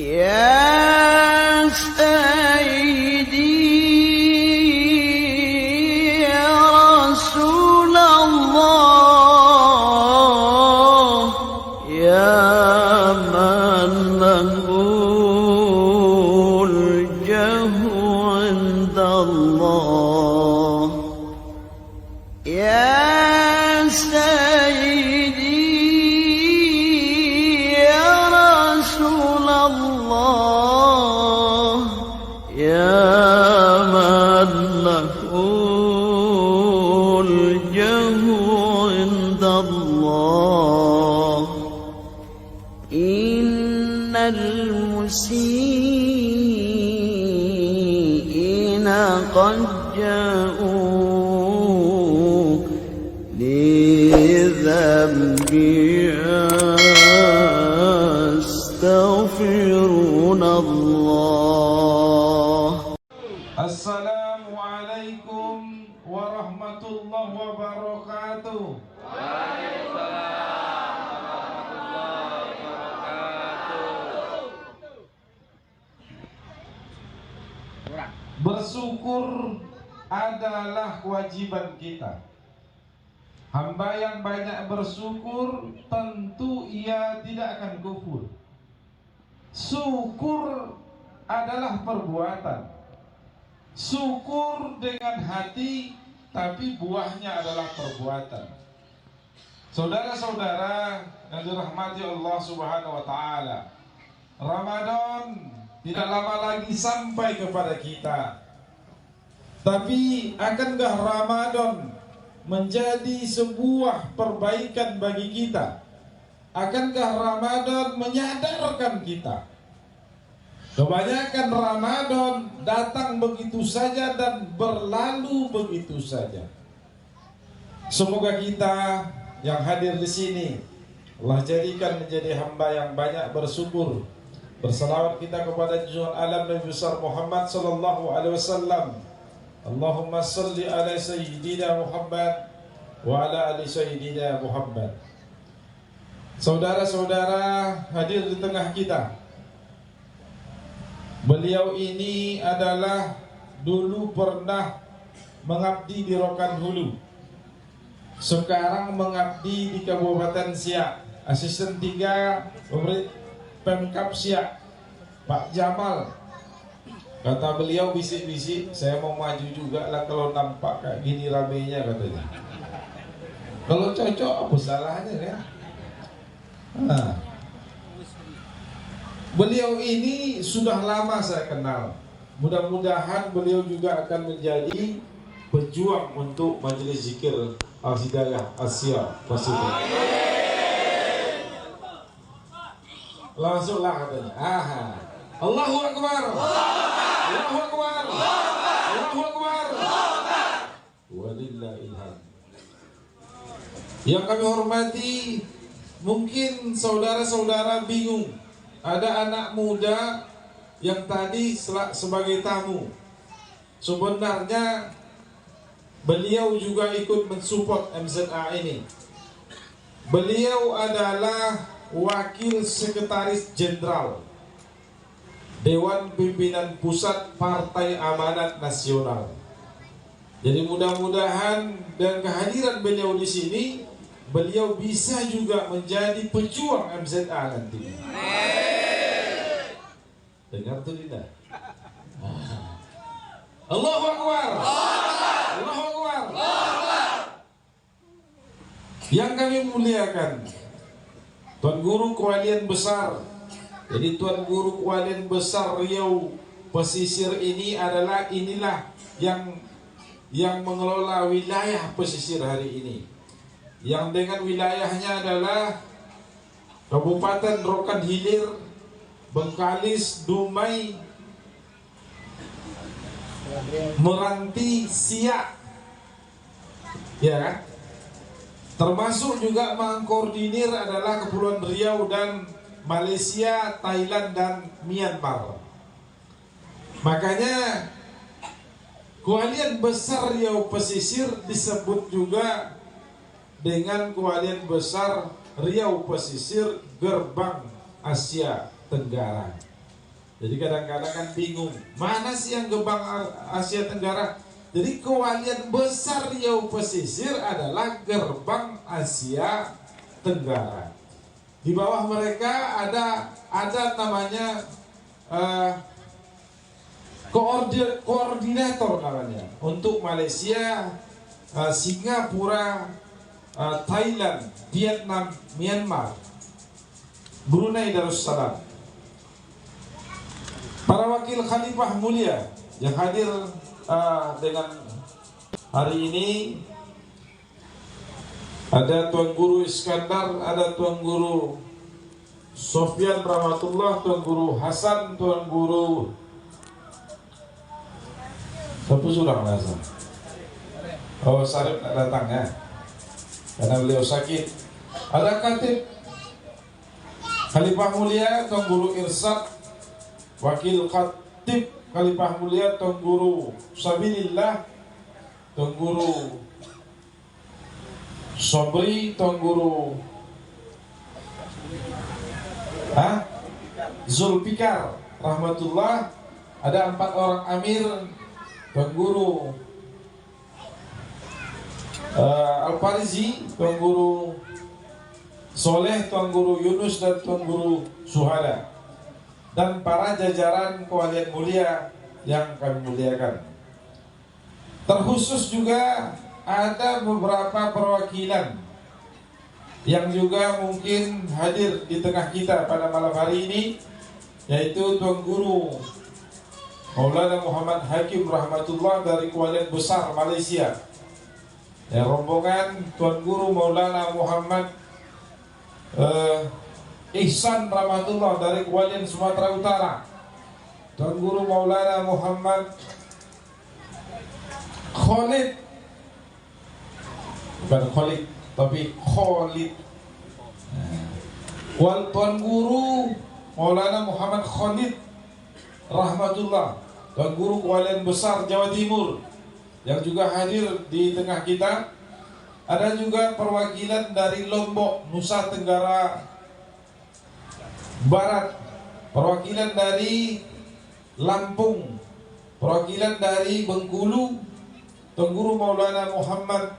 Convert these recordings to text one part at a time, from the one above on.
يا سيدي يا رسول الله يا من له الجاه عند الله يا سيدي يا رسول الله يا من له الجاه عند الله إن المسيئين قد جاءوا لذنبي يستغفرون الله. Assalamualaikum warahmatullahi wabarakatuh. Bersyukur adalah kewajiban kita. Hamba yang banyak bersyukur tentu ia tidak akan kufur. Syukur adalah perbuatan. Syukur dengan hati, tapi buahnya adalah perbuatan. Saudara-saudara yang dirahmati Allah Subhanahu wa taala, Ramadan tidak lama lagi sampai kepada kita. Tapi akankah Ramadan menjadi sebuah perbaikan bagi kita? Akankah Ramadan menyadarkan kita? Kebanyakan Ramadan datang begitu saja dan berlalu begitu saja. Semoga kita yang hadir di sini Allah jadikan menjadi hamba yang banyak bersyukur. Bersalawat kita kepada junjungan alam Nabi besar Muhammad sallallahu alaihi wasallam. Allahumma salli ala sayyidina Muhammad wa ala ali sayyidina Muhammad. Saudara-saudara hadir di tengah kita. Beliau ini adalah dulu pernah mengabdi di Rokan Hulu. Sekarang mengabdi di Kabupaten Siak. Asisten 3 Pemkab Siak, Pak Jamal. Kata beliau bisik-bisik, saya mau maju juga lah kalau nampak kayak gini ramenya katanya. Kalau cocok apa salahnya ya? Nah, beliau ini sudah lama saya kenal. Mudah-mudahan beliau juga akan menjadi pejuang untuk majelis zikir Al-Hidayah Asia Pasifik. Langsunglah katanya. Aha. Allahu Akbar. Allahu Akbar. Allahu Akbar. Walillahil hamd. Yang kami hormati, mungkin saudara-saudara bingung. Ada anak muda yang tadi sebagai tamu. Sebenarnya beliau juga ikut mensupport MZA ini. Beliau adalah Wakil Sekretaris Jenderal Dewan Pimpinan Pusat Partai Amanat Nasional. Jadi mudah-mudahan dengan kehadiran beliau di sini, beliau bisa juga menjadi pejuang MZA nanti. Dengar tuh tidak? Allahu Akbar. Allahu Akbar. Yang kami muliakan, Tuan Guru Kewalian Besar. Jadi Tuan Guru Kewalian Besar Riau Pesisir ini adalah inilah yang mengelola wilayah pesisir hari ini. Yang dengan wilayahnya adalah Kabupaten Rokan Hilir, Bengkalis, Dumai, Meranti, Siak. Ya kan? Termasuk juga mengkoordinir adalah Kepulauan Riau dan Malaysia, Thailand dan Myanmar. Makanya Kewalian Besar Riau Pesisir disebut juga dengan Kewalian Besar Riau Pesisir Gerbang Asia Tenggara. Jadi kadang-kadang kan bingung, mana sih yang gerbang Asia Tenggara? Jadi kewalian besar Riau Pesisir adalah gerbang Asia Tenggara. Di bawah mereka ada namanya koordinator namanya untuk Malaysia, Singapura, Thailand, Vietnam, Myanmar, Brunei Darussalam. Para wakil Khalifah mulia yang hadir dengan hari ini, ada Tuan Guru Iskandar, ada Tuan Guru Sofyan Rahmatullah, Tuan Guru Hasan, Tuan Guru siapa sudah Hasan? Oh, Sarip tak datang ya, karena beliau sakit. Ada Khatib Khalifah mulia Tuan Guru Irsyad, wakil Khatib Khalifah mulia Tuan Guru Sabilillah, Tuan Guru Sobri, Tuan Guru Zulfikar Rahmatullah. Ada 4 orang amir, Tuan Guru Al-Farizi, Tuan Guru Soleh, Tuan Guru Yunus, dan Tuan Guru Suhada, dan para jajaran kewalian mulia yang kami muliakan. Terkhusus juga ada beberapa perwakilan yang juga mungkin hadir di tengah kita pada malam hari ini, yaitu Tuan Guru Maulana Muhammad Hakim Rahmatullah dari Kewalian Besar Malaysia, ya, rombongan Tuan Guru Maulana Muhammad Ihsan Rahmatullah dari Kewalian Sumatera Utara, Tuan Guru Maulana Muhammad Khalid, bukan Khalid tapi Khalid, Tuan Guru Maulana Muhammad Khalid Rahmatullah, Tuan Guru Kewalian Besar Jawa Timur yang juga hadir di tengah kita. Ada juga perwakilan dari Lombok, Nusa Tenggara Barat, perwakilan dari Lampung, perwakilan dari Bengkulu, Tuan Guru Maulana Muhammad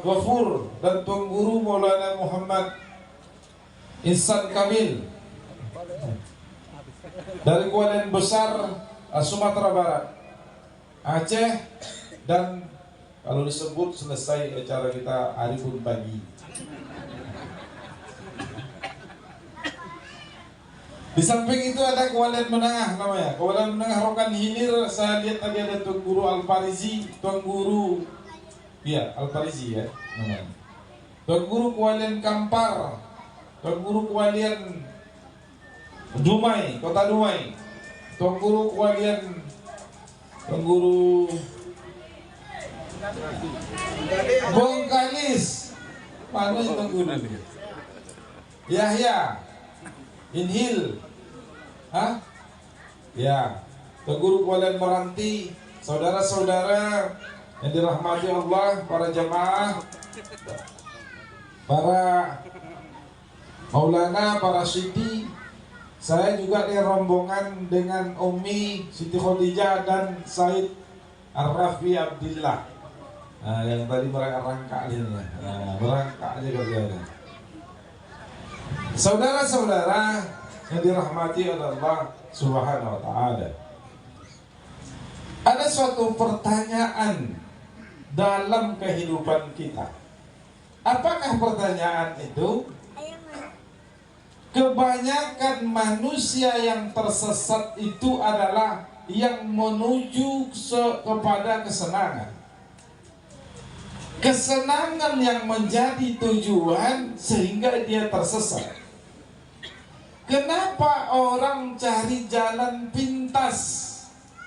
Ghafur, dan Tuan Guru Maulana Muhammad Ihsan Kamil dari Kewalian Besar Sumatera Barat, Aceh, dan kalau disebut selesai acara kita hari pun pagi. Di samping itu ada Kewalian Menengah namanya, Kewalian Menengah Rokan Hilir. Saya lihat tadi ada Tuan Guru Al-Farizi, Tuan Guru Al-Farizi ya namanya, Tuan Guru Kewalian Kampar, Tuan Guru Kewalian Dumai, Kota Dumai, Tuan Guru Kewalian, Tuan Guru Bongkalis, mana Tuan Guru Yahya Inhil, ya, Tuan Guru Kewalian Meranti. Saudara-saudara yang dirahmati Allah, para jamaah, para maulana, para siti. Saya juga di rombongan dengan Umi Siti Khadijah dan Said Ar-Rafi Abdillah, yang tadi merangkak ini, merangkak aja kerjanya. Saudara-saudara yang dirahmati oleh Allah Subhanahu wa Ta'ala, ada suatu pertanyaan dalam kehidupan kita. Apakah pertanyaan itu? Kebanyakan manusia yang tersesat itu adalah yang menuju kepada kesenangan. Kesenangan yang menjadi tujuan sehingga dia tersesat. Kenapa orang cari jalan pintas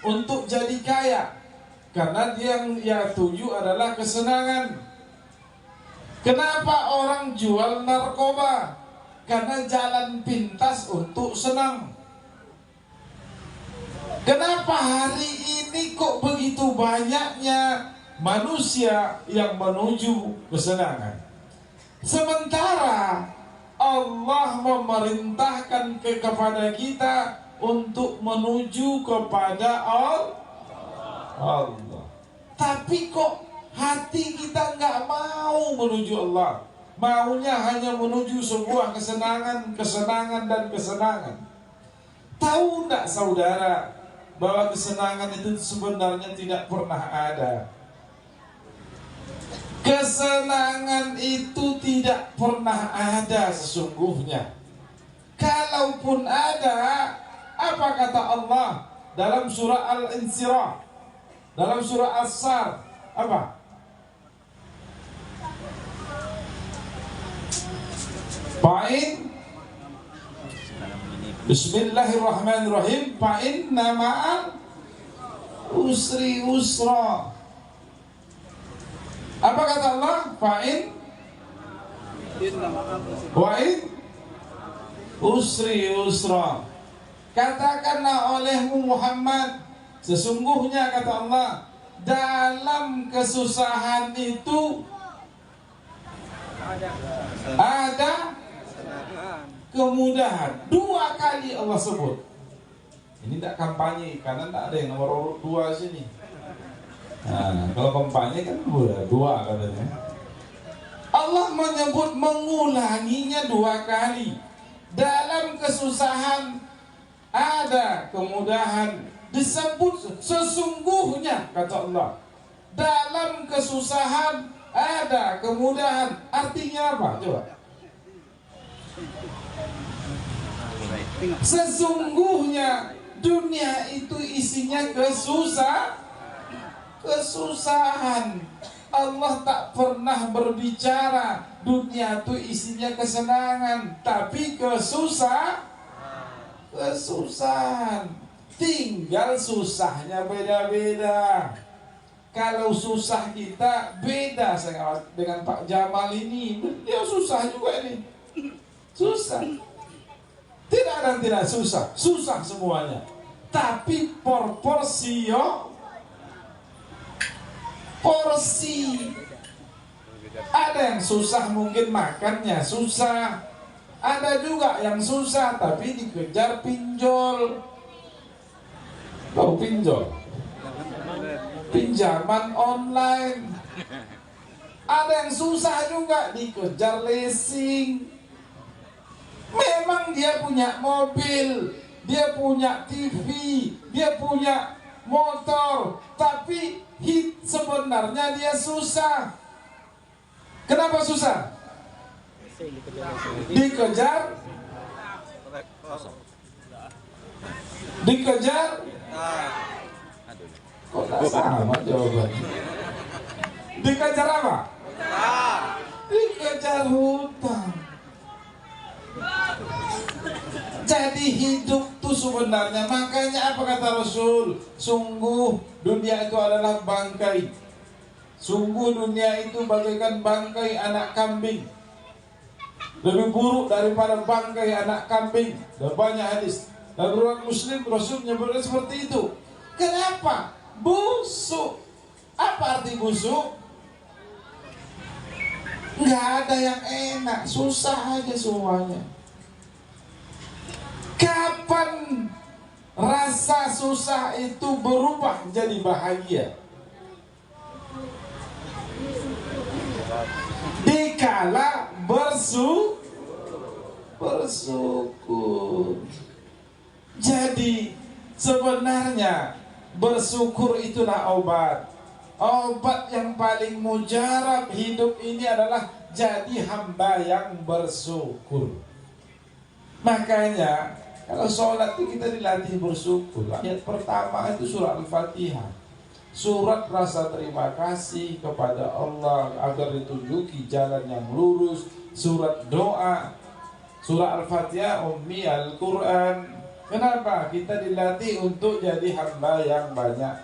untuk jadi kaya? Karena dia yang tuju adalah kesenangan. Kenapa orang jual narkoba? Karena jalan pintas untuk senang. Kenapa hari ini kok begitu banyaknya manusia yang menuju kesenangan? Sementara Allah memerintahkan kepada kita untuk menuju kepada Allah. Tapi kok hati kita nggak mau menuju Allah, maunya hanya menuju sebuah kesenangan dan kesenangan. Tahu nggak saudara bahwa kesenangan itu sebenarnya tidak pernah ada. Kesenangan itu tidak pernah ada sesungguhnya. Kalaupun ada, apa kata Allah dalam surah Al-Insyirah, dalam surah As-Sar, apa? Fa'in Bismillahirrahmanirrahim, fa'inna ma'al usri usra. Apa kata Allah? Fa'in wa'in usri usra. Katakanlah olehmu Muhammad, sesungguhnya kata Allah, dalam kesusahan itu ada kemudahan. 2 kali Allah sebut. Ini tidak kampanye, karena tidak ada yang nomor urut 2 sini. Nah, kalau kampanye kan udah 2 katanya. Allah menyebut, mengulanginya 2 kali. Dalam kesusahan ada kemudahan. Disebut sesungguhnya kata Allah, dalam kesusahan ada kemudahan. Artinya apa? Coba. Sesungguhnya dunia itu isinya kesusahan. Allah tak pernah berbicara dunia itu isinya kesenangan, tapi kesusahan. Tinggal susahnya beda-beda. Kalau susah kita beda dengan Pak Jamal ini. Dia susah juga ini. Susah. Tidak ada yang tidak susah. Susah semuanya. Tapi porsi. Ada yang susah mungkin makannya susah. Ada juga yang susah tapi dikejar pinjol. Tahu pinjol? Pinjaman online. Ada yang susah juga dikejar leasing. Memang dia punya mobil, dia punya TV, dia punya motor, tapi sebenarnya dia susah. Kenapa susah? Dikejar kok tak sama jawabannya? Dikejar apa? Dikejar hutang. Jadi hidup tuh sebenarnya, makanya apa kata Rasul? Sungguh dunia itu adalah bangkai. Sungguh dunia itu bagaikan bangkai anak kambing. Lebih buruk daripada bangkai anak kambing. Dan banyak hadis. Dan riwayat Muslim, Rasul menyebutkan seperti itu. Kenapa? Busuk. Apa arti busuk? Nggak ada yang enak, susah aja semuanya. Kapan rasa susah itu berubah jadi bahagia? Dikala bersyukur. Jadi sebenarnya bersyukur itulah obat. Obat yang paling mujarab hidup ini adalah jadi hamba yang bersyukur. Makanya kalau sholat itu kita dilatih bersyukur. Ayat pertama itu surah Al-Fatihah. Surat rasa terima kasih kepada Allah agar ditunjuki jalan yang lurus. Surat doa. Surah Al-Fatihah Ummi Al-Quran. Kenapa? Kita dilatih untuk jadi hamba yang banyak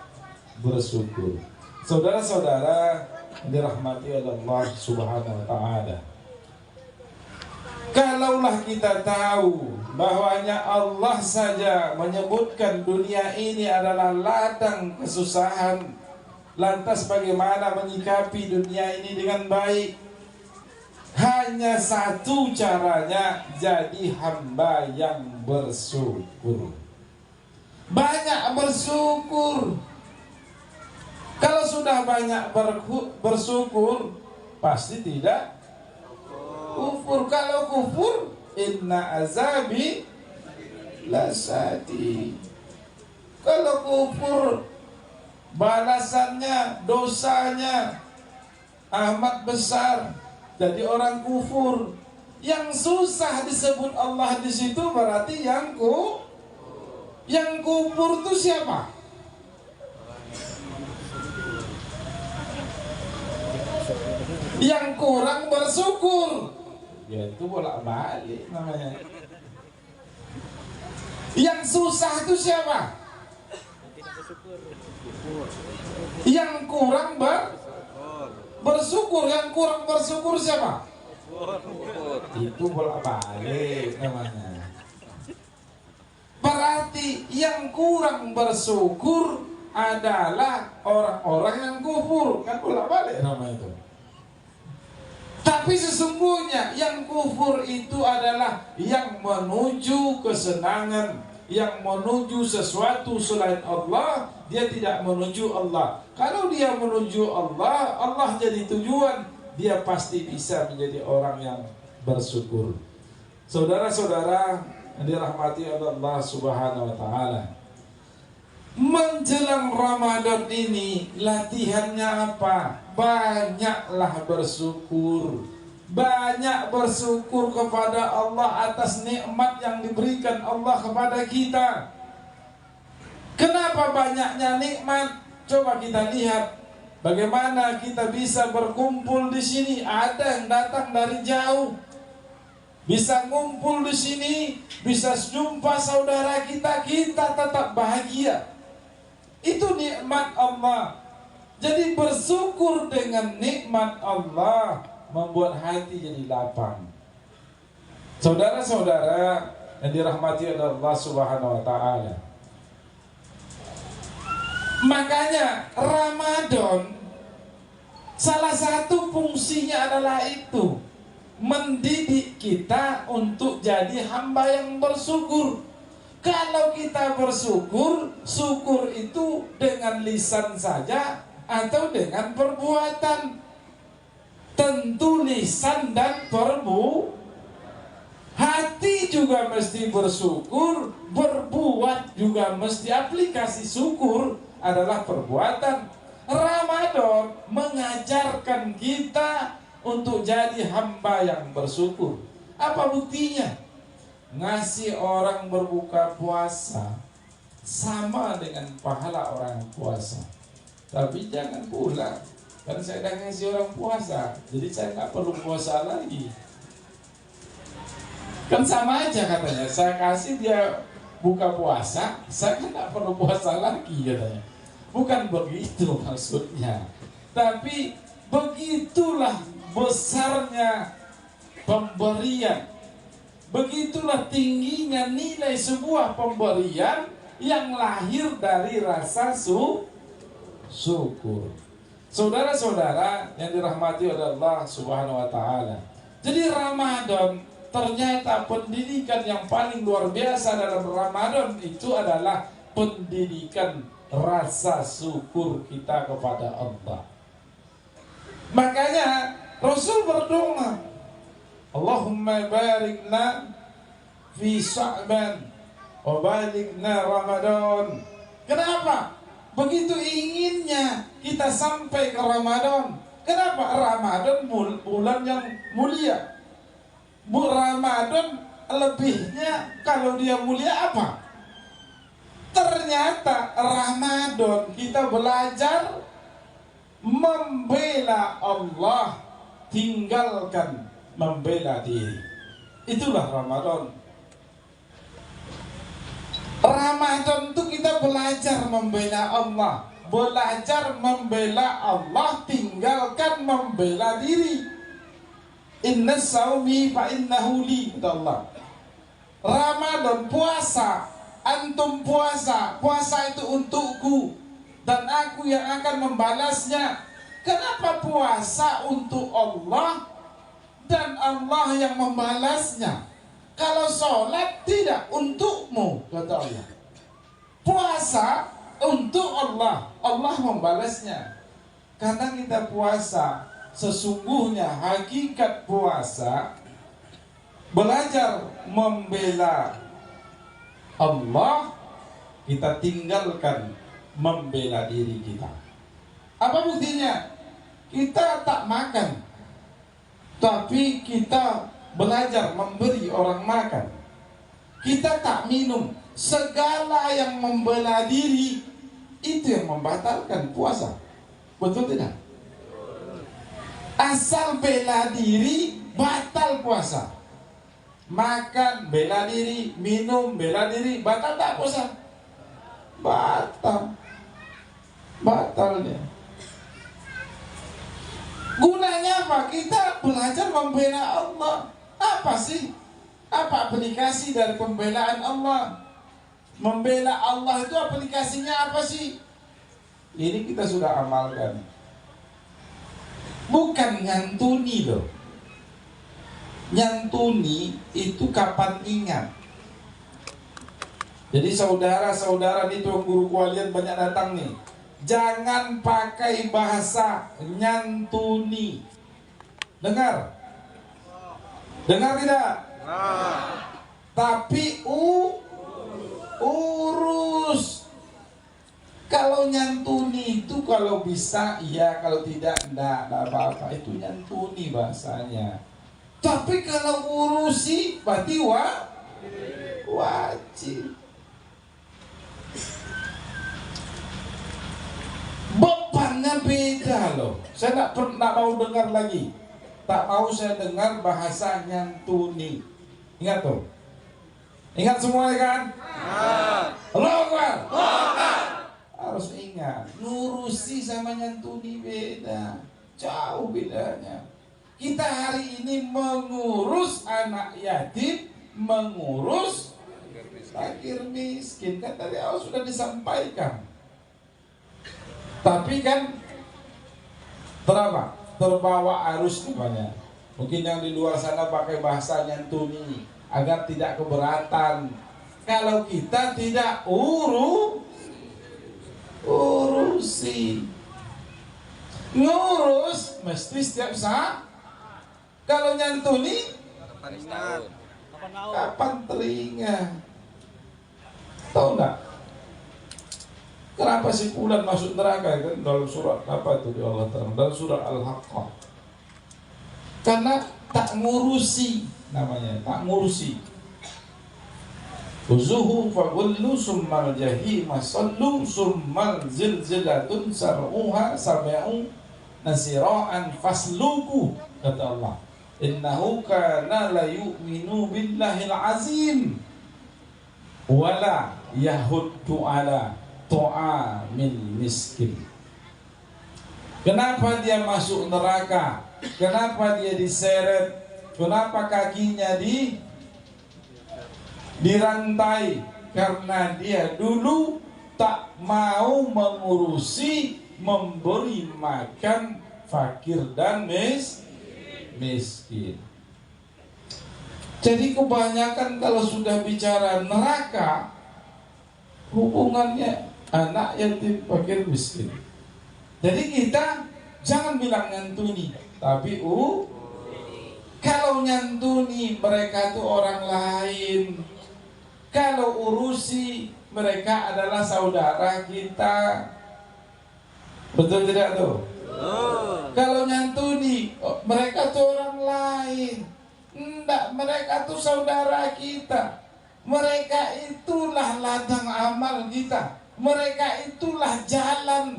bersyukur. Saudara-saudara dirahmati oleh Allah Subhanahu wa Ta'ala, kalaulah kita tahu bahwanya Allah saja menyebutkan dunia ini adalah ladang kesusahan, lantas bagaimana menyikapi dunia ini dengan baik? hanya satu caranya, jadi hamba yang bersyukur. Banyak bersyukur. Kalau sudah banyak bersyukur, pasti tidak kufur. Kalau kufur, inna azabi lasadi. Kalau kufur, balasannya, dosanya amat besar. Jadi orang kufur. Yang susah disebut Allah di situ berarti yang kufur itu siapa? Yang kurang bersyukur. Ya itu bolak-balik namanya. Yang susah itu siapa? Yang kurang bersyukur. Yang kurang bersyukur siapa? Itu bolak-balik namanya. Berarti yang kurang bersyukur adalah orang-orang yang kufur. Kan bolak-balik namanya itu. Tapi sesungguhnya yang kufur itu adalah yang menuju kesenangan, yang menuju sesuatu selain Allah, dia tidak menuju Allah. Kalau dia menuju Allah, Allah jadi tujuan, dia pasti bisa menjadi orang yang bersyukur. Saudara-saudara yang dirahmati oleh Allah Subhanahu wa taala, menjelang Ramadan ini latihannya apa? Banyaklah bersyukur. Banyak bersyukur kepada Allah atas nikmat yang diberikan Allah kepada kita. Kenapa banyaknya nikmat? Coba kita lihat bagaimana kita bisa berkumpul di sini. Ada yang datang dari jauh, bisa ngumpul di sini, bisa jumpa saudara kita, kita tetap bahagia. Itu nikmat Allah. Jadi bersyukur dengan nikmat Allah membuat hati jadi lapang. Saudara-saudara yang dirahmati oleh Allah Subhanahu wa taala, makanya Ramadan salah satu fungsinya adalah itu, mendidik kita untuk jadi hamba yang bersyukur. Kalau kita bersyukur, syukur itu dengan lisan saja atau dengan perbuatan. Tentu lisan dan hati juga mesti bersyukur, berbuat juga mesti. Aplikasi syukur adalah perbuatan. Ramadan mengajarkan kita untuk jadi hamba yang bersyukur. Apa buktinya? Ngasih orang berbuka puasa sama dengan pahala orang puasa. Tapi jangan pula, kan saya dah ngasih orang puasa, jadi saya nggak perlu puasa lagi. Kan sama aja katanya, saya kasih dia buka puasa, saya kan nggak perlu puasa lagi katanya. Bukan begitu maksudnya. Tapi begitulah besarnya pemberian. Begitulah tingginya nilai sebuah pemberian yang lahir dari rasa syukur. Saudara-saudara yang dirahmati oleh Allah Subhanahu wa taala. Jadi Ramadan ternyata pendidikan yang paling luar biasa dalam Ramadan itu adalah pendidikan rasa syukur kita kepada Allah. Makanya Rasul berdoa, Allahumma barikna fi Sya'ban wa balikna Ramadan. Kenapa? Begitu inginnya kita sampai ke Ramadan. Kenapa? Ramadan bulan yang mulia. Ramadan lebihnya kalau dia mulia apa? Ternyata Ramadan kita belajar membela Allah, tinggalkan membela diri. Itulah Ramadan. Ramadan itu kita belajar membela Allah, belajar membela Allah, tinggalkan membela diri. Inna saumi fa innahu li, kata Allah. Ramadan puasa, antum puasa, puasa itu untukku dan aku yang akan membalasnya. Kenapa puasa untuk Allah dan Allah yang membalasnya. Kalau sholat tidak untukmu, kata Allah. Puasa untuk Allah, Allah membalasnya. Karena kita puasa, sesungguhnya hakikat puasa belajar membela Allah, kita tinggalkan membela diri kita. Apa buktinya? Kita tak makan, tapi kita belajar memberi orang makan. Kita tak minum. Segala yang membela diri itu yang membatalkan puasa. Betul tidak? Asal bela diri batal puasa. Makan bela diri, minum bela diri, batal tak puasa? Batal. Batalnya. Gunanya apa? Kita belajar membela Allah. Apa sih? Apa aplikasi dari pembelaan Allah? Membela Allah itu aplikasinya apa sih? Ini kita sudah amalkan. Bukan nyantuni loh. Nyantuni itu kapan ingat. Jadi saudara-saudara nih, tuan guru kalian banyak datang nih. Jangan pakai bahasa nyantuni. Dengar? Dengar tidak? Tapi urus. Kalau nyantuni itu kalau bisa iya, kalau tidak enggak apa-apa. Itu nyantuni bahasanya. Tapi kalau urusi berarti wajib. Bebannya beda loh. Saya tak mau dengar lagi. Tak mau saya dengar bahasa nyantuni. Ingat tuh. Ingat semuanya kan? Allahu. Harus ingat. Ngurusi sama nyantuni beda. Jauh bedanya. Kita hari ini mengurus anak yatim, mengurus fakir miskin. Kan tadi awal sudah disampaikan. Tapi kan terbawa arus namanya. Mungkin yang di luar sana pakai bahasa nyantuni agar tidak keberatan. Kalau kita tidak urusi, ngurus mesti setiap saat. Kalau nyantuni kapan teringat? Tahu nggak? Kenapa si fulan masuk neraka kan dalam surat apa itu di Allah Ta'ala, dalam surat Al-Haqqah? Karena tak ngurusi namanya, tak ngurusi. Uzuhu fagullu summal jahima sallu summal zilzilatun sar'uha sab'u nasira'an fasluku, kata Allah. Innahu kana la yu'minu billahil azim wala yahuddu ala tu'amil miskin. Kenapa dia masuk neraka? Kenapa dia diseret? Kenapa kakinya dirantai? Karena dia dulu tak mau mengurusi memberi makan fakir dan miskin. Jadi kebanyakan kalau sudah bicara neraka, hubungannya anak yatim fakir miskin. Jadi kita jangan bilang nyantuni, tapi kalau nyantuni mereka tuh orang lain. Kalau urusi mereka adalah saudara kita. Betul tidak tuh? Kalau nyantuni mereka tuh orang lain. Enggak, mereka tuh saudara kita. Mereka itulah ladang amal kita. Mereka itulah jalan.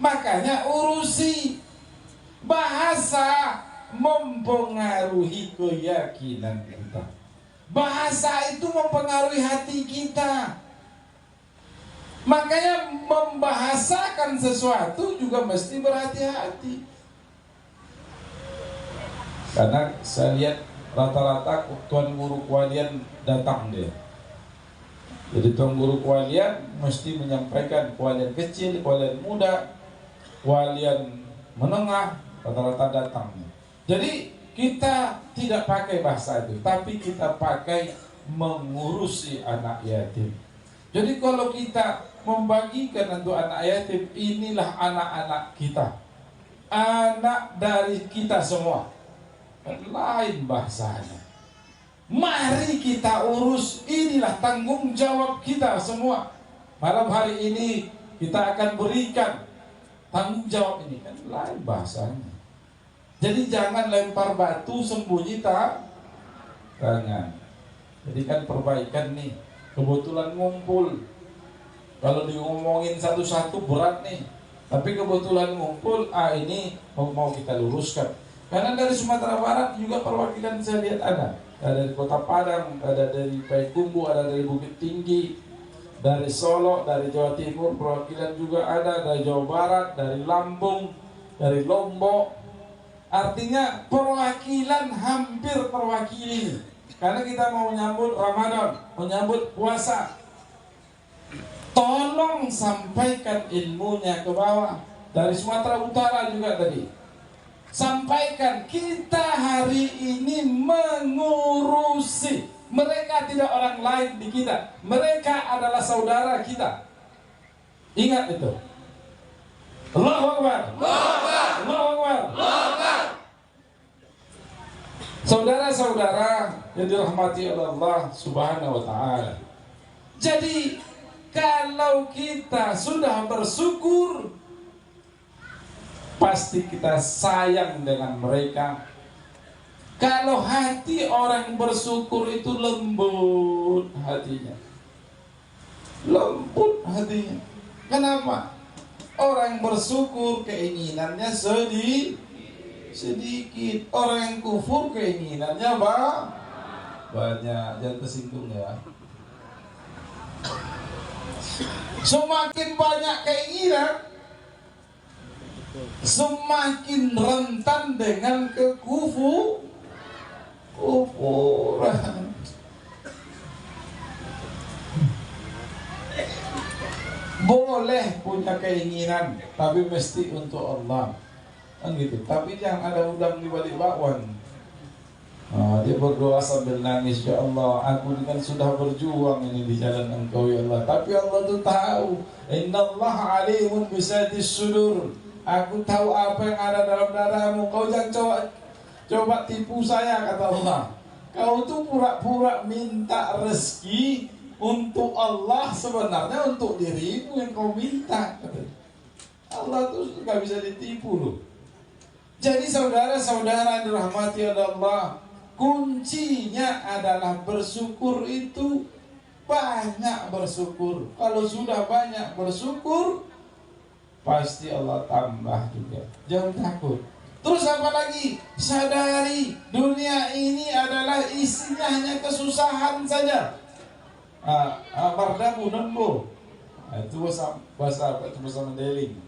Makanya urusi. Bahasa mempengaruhi keyakinan kita. Bahasa itu mempengaruhi hati kita. Makanya membahasakan sesuatu juga mesti berhati-hati. Karena saya lihat rata-rata tuan guru kalian datang dia. Jadi tuan guru kalian mesti menyampaikan kalian kecil, kalian muda, kalian menengah, rata-rata datang. Jadi kita tidak pakai bahasa itu, tapi kita pakai mengurusi anak yatim. Jadi kalau kita membagikan untuk anak yatim, inilah anak-anak kita, anak dari kita semua. Lain bahasanya. Mari kita urus, inilah tanggung jawab kita semua. Malam hari ini kita akan berikan tanggung jawab ini, kan lain bahasanya. Jadi jangan lempar batu sembunyi tangan. Jadi kan perbaikan nih, kebetulan ngumpul. Kalau diomongin satu-satu berat nih, tapi kebetulan ngumpul, ini mau kita luruskan. Karena dari Sumatera Barat juga perwakilan saya lihat ada dari Kota Padang, ada dari Payakumbuh, ada dari Bukit Tinggi, dari Solo, dari Jawa Timur perwakilan juga ada, dari Jawa Barat, dari Lampung, dari Lombok. Artinya perwakilan hampir terwakili. Karena kita mau menyambut Ramadan, menyambut puasa. Tolong sampaikan ilmunya ke bawah. Dari Sumatera Utara juga tadi. Sampaikan kita hari ini mengurusi. Mereka tidak orang lain di kita. Mereka adalah saudara kita. Ingat itu. Allahu Akbar. Allahu Akbar. Allahu Akbar. Allahu Akbar. Saudara-saudara yang dirahmati oleh Allah Subhanahu wa taala. Jadi kalau kita sudah bersyukur, pasti kita sayang dengan mereka. Kalau hati orang bersyukur itu lembut hatinya. Lembut hatinya. Kenapa? Orang bersyukur keinginannya sedikit. Orang yang kufur keinginannya banyak. Jangan tersinggung ya. Semakin banyak keinginan, semakin rentan dengan kekufuran. Boleh punya keinginan, tapi mesti untuk Allah, kan gitu. Tapi jangan ada udang di balik bakwan. Dia berdoa sambil nangis, ya Allah, aku kan sudah berjuang ini di jalan Engkau ya Allah. Tapi Allah tuh tahu, innallaha alimun bisatis sudur. Aku tahu apa yang ada dalam dadamu. Kau jangan coba tipu saya, kata Allah. Kau tuh pura-pura minta rezeki untuk Allah, sebenarnya untuk dirimu yang kau minta. Allah tuh gak bisa ditipu loh. Jadi saudara-saudara yang dirahmati oleh Allah, kuncinya adalah bersyukur itu banyak bersyukur. Kalau sudah banyak bersyukur, pasti Allah tambah juga. Jangan takut. Terus apa lagi? Sadari dunia ini adalah isinya hanya kesusahan saja. Bardamu nembo. Itu bahasa apa? Itu bahasa Mandeling.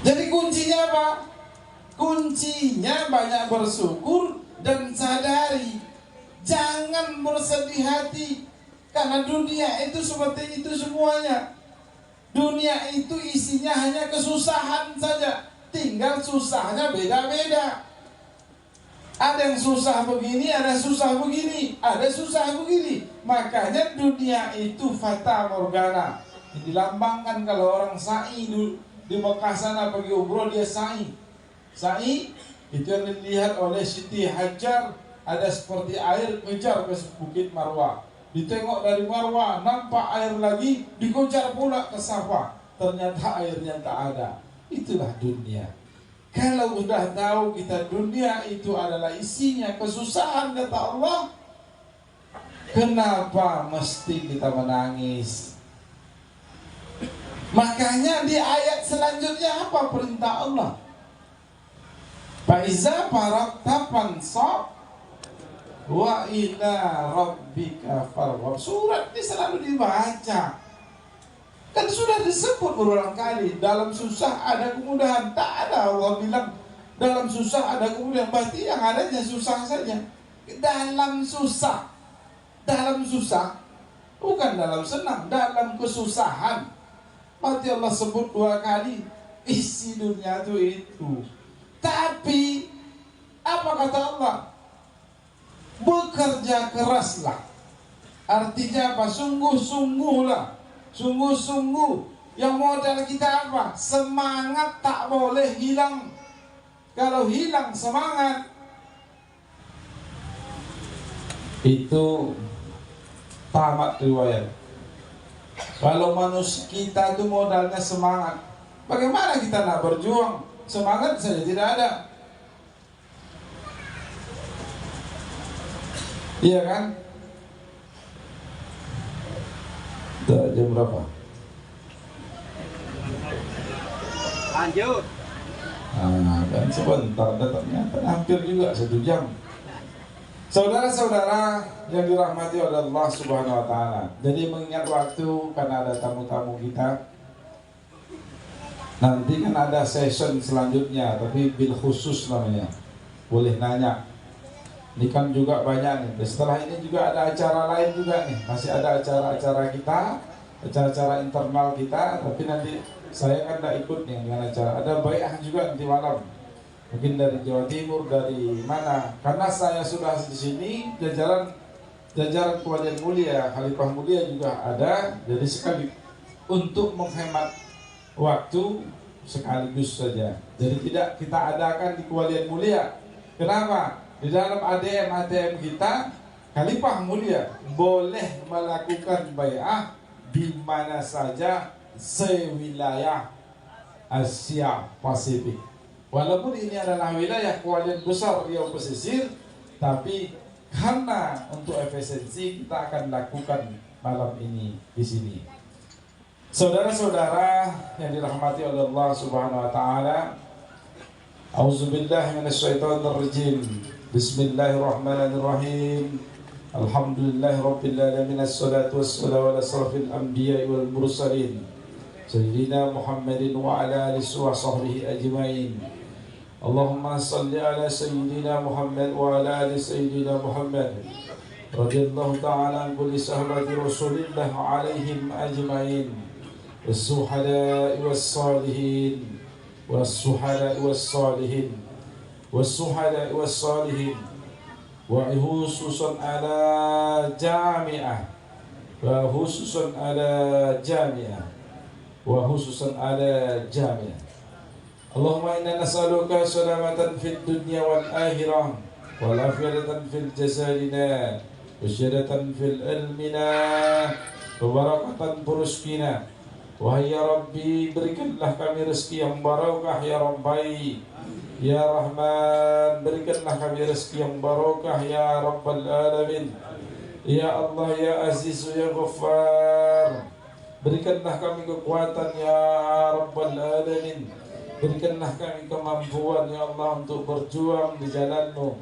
Jadi kuncinya apa? Kuncinya banyak bersyukur dan sadari. Jangan bersedih hati. Karena dunia itu seperti itu semuanya. Dunia itu isinya hanya kesusahan saja. Tinggal susahnya beda-beda. Ada yang susah begini, ada susah begini, ada susah begini. Makanya dunia itu fata morgana. Dilambangkan kalau orang sa'i di Mekah sana pergi umroh, dia sa'i. Sa'i itu yang dilihat oleh Siti Hajar, ada seperti air kejar ke Bukit Marwah. Ditengok dari Marwah, nampak air lagi, dikejar pula ke Safa. Ternyata airnya tak ada. Itulah dunia. Kalau sudah tahu kita dunia itu adalah isinya kesusahan, kata Allah, kenapa mesti kita menangis? Makanya di ayat selanjutnya apa perintah Allah? Faiza farakta fansab wa ila rabbika farghab. Surat ini selalu dibaca. Kan sudah disebut berulang kali, dalam susah ada kemudahan. Tak ada Allah bilang dalam susah ada kemudahan. Berarti yang adanya susah saja. Dalam susah, bukan dalam senang, dalam kesusahan. Berarti Allah sebut 2 kali isi dunia itu. Tapi apa kata Allah? Bekerja keraslah. Artinya apa? Sungguh-sungguhlah. Sungguh-sungguh. Yang modal kita apa? Semangat tak boleh hilang. Kalau hilang semangat, itu tamat riwayat. Kalau manusia kita itu modalnya semangat, bagaimana kita nak berjuang? Semangat saja tidak ada. Iya kan? Jam berapa? Lanjut. Dan sebentar datangnya hampir juga 1 jam. Saudara-saudara yang dirahmati oleh Allah Subhanahu wa taala. Jadi mengingat waktu karena ada tamu-tamu kita. Nanti kan ada session selanjutnya, tapi bil khusus namanya. Boleh nanya. Ini kan juga banyak nih. Setelah ini juga ada acara lain juga nih. Masih ada acara-acara kita, acara-acara internal kita, tapi nanti saya kan tidak ikut nih dengan acara. Ada bai'ah juga nanti malam. Mungkin dari Jawa Timur, dari mana? Karena saya sudah di sini, jajaran Keluarga Mulia, Khalifah Mulia juga ada. Jadi sekali untuk menghemat waktu sekaligus saja. Jadi tidak kita adakan di Keluarga Mulia. Kenapa? Di dalam ATM kita, Khalifah Mulia boleh melakukan bai'ah di mana saja sewilayah Asia Pasifik. Walaupun ini adalah wilayah kewajiban besar Riau Pesisir, tapi karena untuk efisiensi kita akan lakukan malam ini di sini. Saudara-saudara yang dirahmati oleh Allah Subhanahu wa taala, Auzubillahi minasyaitonirrajim. Bismillahirrahmanirrahim. Alhamdulillahirabbil alamin. Assalatu wassalamu ala asrafil anbiya'i wal mursalin. Sayyidina Muhammadin wa ala alihi wa sahbihi ajmain. Allahumma salli ala Sayyidina Muhammad wa ala ali Sayyidina Muhammad radhiyallahu ta'ala an kulli sahabati Rasulillah alaihim ajma'in was-suhada'i was-salihin was-suhada'i was-salihin was-suhada'i was-salihin wa khususan ala jami'ah wa khususan ala jami'ah wa khususan ala jami'ah. Allahumma inna nas'aluka salamatan fid dunya wal akhirah wal afiyatan fil jasadina wa syadatan fil ilmina wa barakatan rizqina. Wahai ya Rabbi, berikanlah kami rezeki yang barakah ya Rabbi. Ya Rahman, berikanlah kami rezeki yang barakah ya Rabbal alamin. Ya Allah, ya Aziz, ya Ghaffar, berikanlah kami kekuatan ya Rabbal alamin. Berikanlah kami kemampuan ya Allah untuk berjuang di jalan-Mu,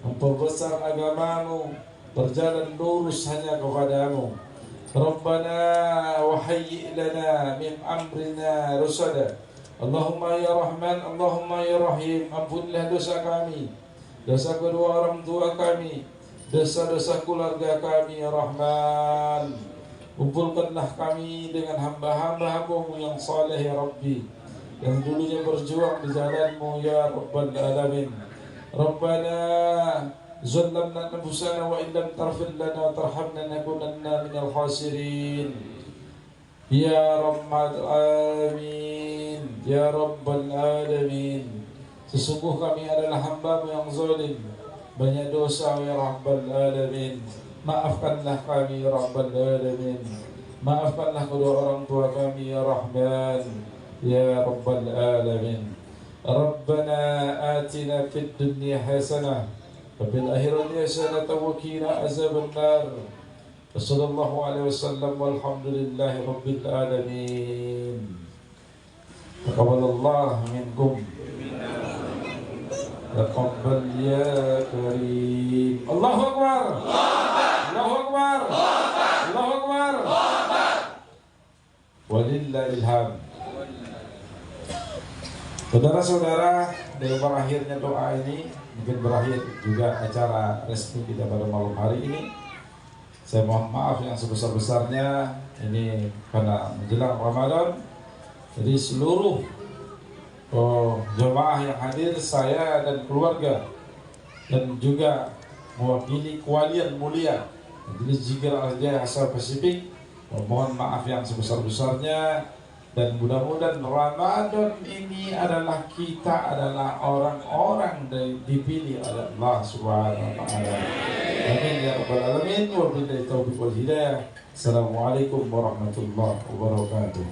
memperbesar agama-Mu, berjalan lurus hanya kepada-Mu. Rabbana wa hayyi' lana min amrina rusada. Allahumma ya Rahman, Allahumma ya Rahim, ampunilah dosa kami, dosa kedua orang tua kami, dosa-dosa keluarga kami ya Rahman. Kumpulkanlah kami dengan hamba-hamba-Mu yang saleh ya Rabbi, yang dulunya berjuang di jalan-Mu ya Rabbal alamin. Rabbana zalamna anfusana wa illam taghfir lana wa tarhamna lanakunanna minal khasirin. Ya Rabbal alamin, ya Rabbal alamin. Sesungguh kami adalah hamba-Mu yang zalim, banyak dosa ya Rabbal alamin. Maafkanlah kami ya Rabbal alamin. Maafkanlah kedua orang tua kami ya Rahman, ya Rabbal alamin. Rabbana atina fid dunya hasanah wa fil akhirati hasanah wa qina azaban nar. Sallallahu alaihi wasallam walhamdulillahi rabbil alamin. Taqabbalallahu minkum. Taqabbal ya karim. Allahu akbar. Allahu akbar. Allahu akbar. Walillahil hamd. Saudara-saudara, dari berakhirnya doa ini mungkin berakhir juga acara resmi kita pada malam hari ini. Saya mohon maaf yang sebesar-besarnya, ini karena menjelang Ramadan Jadi seluruh jemaah yang hadir, saya dan keluarga, dan juga mewakili kualian mulia Majelis Zikir Al-Hidayah Asia Pasifik, mohon maaf yang sebesar-besarnya. Dan mudah-mudahan Ramadan ini adalah kita adalah orang-orang dipilih oleh Allah Subhanahu wa taala. Amin ya rabbal alamin. Wabillahi taufiq wal hidayah. Assalamualaikum warahmatullahi wabarakatuh.